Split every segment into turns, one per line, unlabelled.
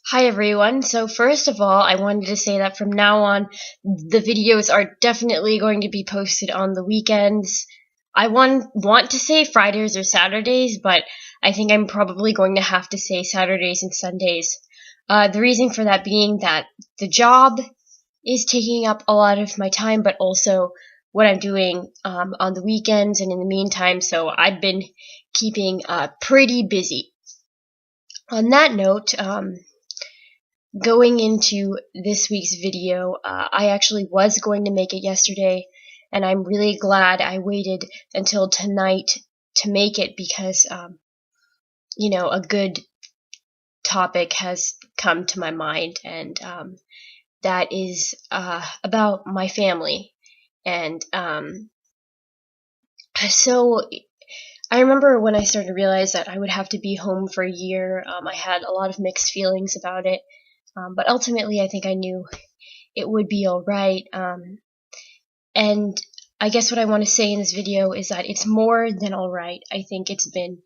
Hi everyone. So first of all, I wanted to say that from now on, the videos are definitely going to be posted on the weekends. I want to say Fridays or Saturdays, but I think I'm probably going to have to say Saturdays and Sundays. The reason for that being that the job is taking up a lot of my time, but also what I'm doing on the weekends and in the meantime. So I've been keeping pretty busy. On that note, going into this week's video, I actually was going to make it yesterday, and I'm really glad I waited until tonight to make it because, a good topic has come to my mind, and that is about my family. And so I remember when I started to realize that I would have to be home for a year, I had a lot of mixed feelings about it. But ultimately, I think I knew it would be alright. And I guess what I want to say in this video is that it's more than alright. I think it's been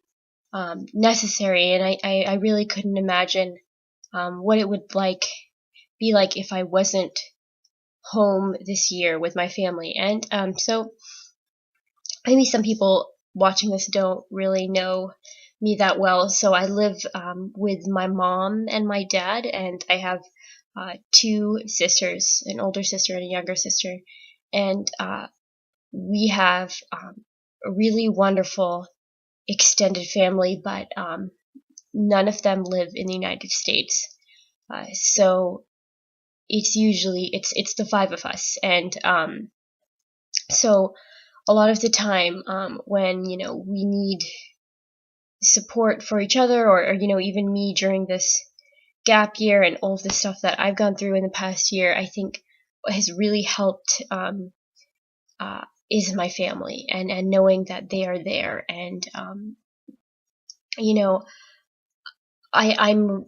necessary, and I really couldn't imagine what it would be like if I wasn't home this year with my family. And so maybe some people watching this don't really know me that well. So I live with my mom and my dad, and I have two sisters, an older sister and a younger sister. And we have a really wonderful extended family, but none of them live in the United States. So it's the five of us, and so a lot of the time when we need support for each other, or even me during this gap year and all of the stuff that I've gone through in the past year, I think what has really helped is my family, and knowing that they are there. And you know I'm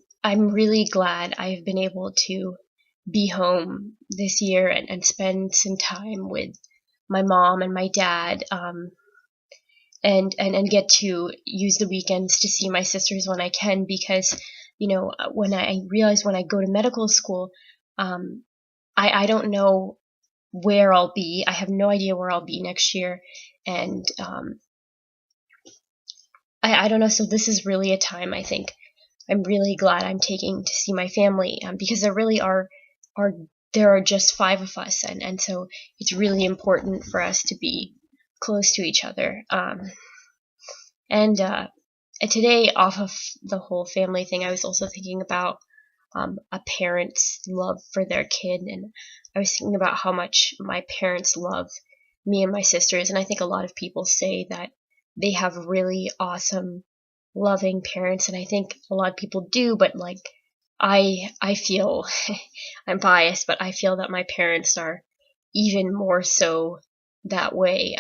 really glad I've been able to be home this year and spend some time with my mom and my dad, and get to use the weekends to see my sisters when I can, because when I realize when I go to medical school, I don't know where I'll be. I have no idea where I'll be next year, and I don't know. So this is really a time, I think, I'm really glad I'm taking to see my family, because there really are there are just five of us, and so it's really important for us to be close to each other. And today, off of the whole family thing, I was also thinking about a parent's love for their kid, and I was thinking about how much my parents love me and my sisters, and I think a lot of people say that they have really awesome, loving parents, and I think a lot of people do, but I feel I'm biased, but I feel that my parents are even more so that way.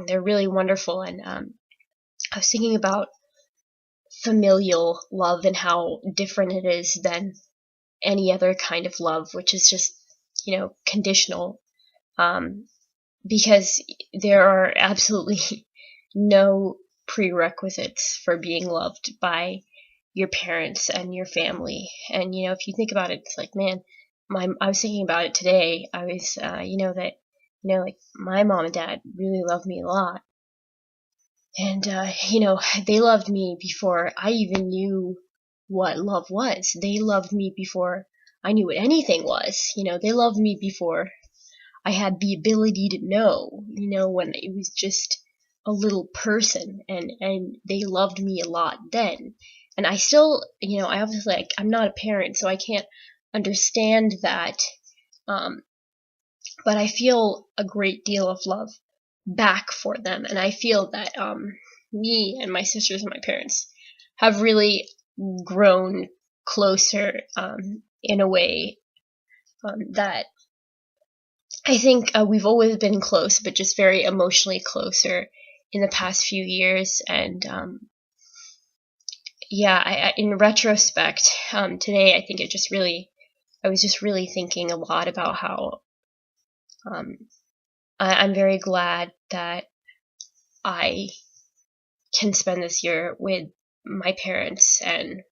They're really wonderful, and I was thinking about familial love and how different it is than any other kind of love, which is just, conditional. Um, because there are absolutely no prerequisites for being loved by your parents and your family. And, if you think about it, it's like, man, I was thinking about it today. I was, like my mom and dad really love me a lot. And, they loved me before I even knew what love was. They loved me before I knew what anything was. They loved me before I had the ability to know, when it was just a little person, and they loved me a lot then. And I still, I obviously, I'm not a parent, so I can't understand that. Um, but I feel a great deal of love back for them, and I feel that me and my sisters and my parents have really grown closer, in a way that I think we've always been close, but just very emotionally closer in the past few years. And yeah, in retrospect, today I think I was just really thinking a lot about how um, I'm very glad that I can spend this year with my parents, and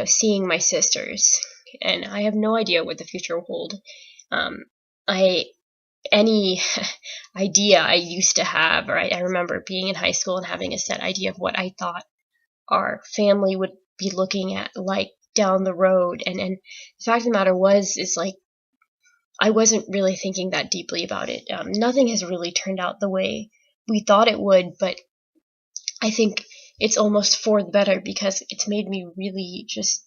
seeing my sisters, and I have no idea what the future will hold. I any idea I used to have, or I remember being in high school and having a set idea of what I thought our family would be looking at like down the road, and the fact of the matter is like I wasn't really thinking that deeply about it. Nothing has really turned out the way we thought it would, but I think it's almost for the better, because it's made me really just,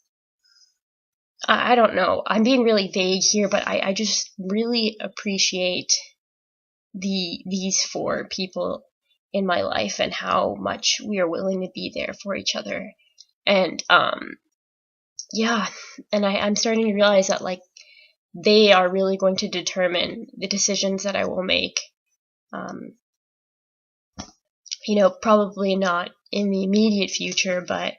I don't know, I'm being really vague here, but I just really appreciate these four people in my life and how much we are willing to be there for each other. And yeah, and I'm starting to realize that like they are really going to determine the decisions that I will make. Probably not in the immediate future, but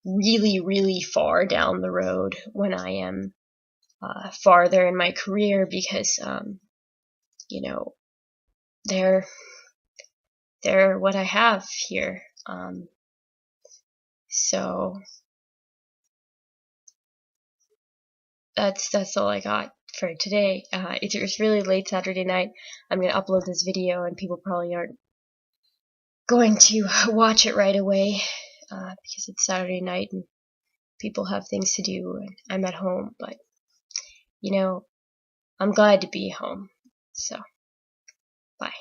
really, really far down the road when I am farther in my career, because they're what I have here. So that's all I got for today. It's really late Saturday night. I'm gonna upload this video, and people probably aren't going to watch it right away because it's Saturday night and people have things to do, and I'm at home. But I'm glad to be home. So bye.